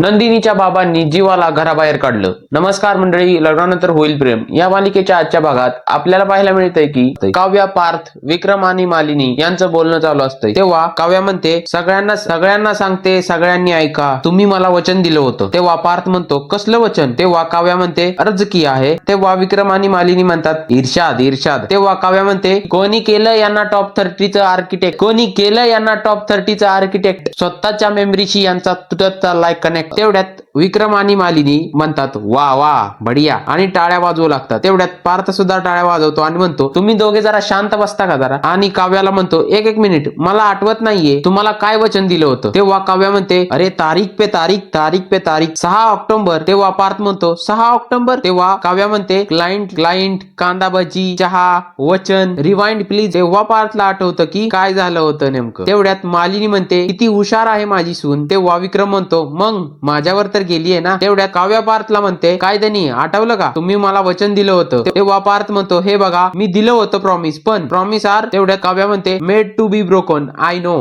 नंदिनीच्या बाबांनी जीवाला घराबाहेर काढलं. नमस्कार मंडळी, लग्नानंतर होईल प्रेम या मालिकेच्या आजच्या भागात आपल्याला पाहायला मिळतंय की काव्या, पार्थ, विक्रम आणि मालिनी यांचं बोलणं चालू असतंय. तेव्हा काव्या म्हणते, सगळ्यांना सांगते, सगळ्यांनी ऐका, तुम्ही मला वचन दिलं होतं. तेव्हा पार्थ म्हणतो, कसलं वचन? तेव्हा काव्या म्हणते, अर्ज की आहे. तेव्हा विक्रम आणि मालिनी म्हणतात, इर्षाद इर्षाद. तेव्हा काव्या म्हणते, कोणी केलं यांना टॉप 30चं आर्किटेक्ट, स्वतःच्या मेमरीशी यांचा तुटत चाललाय कनेक्ट. तेवढ्यात विक्रम आणि मालिनी म्हणतात, वा वा बढिया, आणि टाळ्या वाजवू लागतात. तेवढ्यात पार्थ सुद्धा टाळ्या वाजवतो आणि म्हणतो, तुम्ही दोघे जरा शांत बसता का जरा? आणि काव्याला म्हणतो, एक मिनिट, मला आठवत नाहीये तुम्हाला काय वचन दिलं होतं. तेव्हा काव्या म्हणते, अरे तारीख पे तारीख 6 ऑक्टोबर. तेव्हा पार्थ म्हणतो, 6 ऑक्टोबर? तेव्हा काव्या म्हणते, क्लायंट, कांदा भजी, चहा, वचन, रिवाइंड प्लीज. तेव्हा पार्थला आठवतं की काय झालं होतं नेमकं. तेवढ्यात मालिनी म्हणते, किती हुशार आहे माझी सून. तेव्हा विक्रम म्हणतो, मग माझ्यावर तर गेलीये ना. तेवढ्यात काव्या पार्थला म्हणते, काय त्यांनी आठवलं का, तुम्ही मला वचन दिलं होतं. तेव्हा पार्थ म्हणतो, हे बघा, मी दिलं होतं प्रॉमिस आर. तेवढ्यात काव्या म्हणते, made to be broken, I know,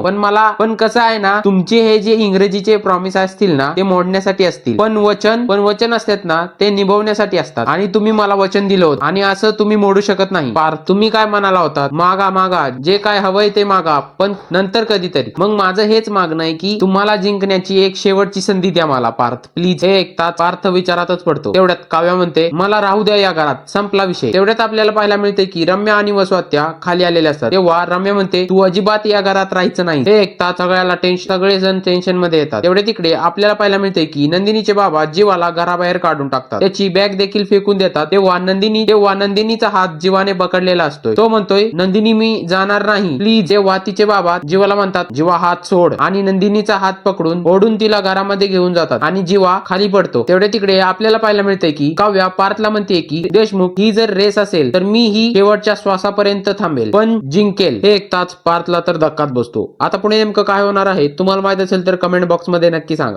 पण कसं आहे ना, तुमचे हे जे इंग्रजीचे प्रॉमिस असतील ना, ते मोडण्यासाठी असतील, पण वचन असतात ना, ते निभवण्यासाठी असतात. आणि तुम्ही मला वचन दिलं होतं आणि असं तुम्ही मोडू शकत नाही. पार्थ, तुम्ही काय म्हणाला होता, मागा जे काय हवंय ते मागा, पण नंतर कधीतरी. मग माझं हेच मागणं आहे की तुम्हाला जिंकण्याची एक शेवटची संधी द्या मला पार्थ, प्लीज. हे ऐकताच पार्थ विचारातच पडतो. तेवढ्यात काव्या म्हणते, मला राहू द्या या घरात, संपला विषय. तेवढ्यात आपल्याला पाहायला मिळते की रम्या आणि वसवात्या खाली आलेल्या असतात. तेव्हा रम्या म्हणते, तू अजिबात या घरात राहायचं नाही. हे ऐकताच सगळेजण टेन्शन मध्ये येतात. तेवढे तिकडे आपल्याला पाहायला मिळते की नंदिनीचे बाबा जीवाला घराबाहेर काढून टाकतात. त्याची बॅग देखील फेकून देतात. तेव्हा नंदिनीचा हात जीवाने पकडलेला असतोय. तो म्हणतोय, नंदिनी मी जाणार नाही, प्लीज. तेव्हा तिचे बाबा जीवाला म्हणतात, जीवा हात सोड, आणि नंदिनीचा हात पकडून ओढून तिला घरामध्ये घेऊन जातात आणि जीवा खाली पडतो. तेवढे तिकडे आपल्याला पाहायला मिळते की काव्या पार्थला म्हणते की देशमुख, ही जर रेस असेल तर मी ही शेवटच्या श्वासापर्यंत थांबेल, पण जिंकेल. हे ऐकताच पार्थला तर धक्काच बसतो. आता पुढे नेमकं काय होणार आहे तुम्हाला माहित असेल तर कमेंट बॉक्स मध्ये नक्की सांगा.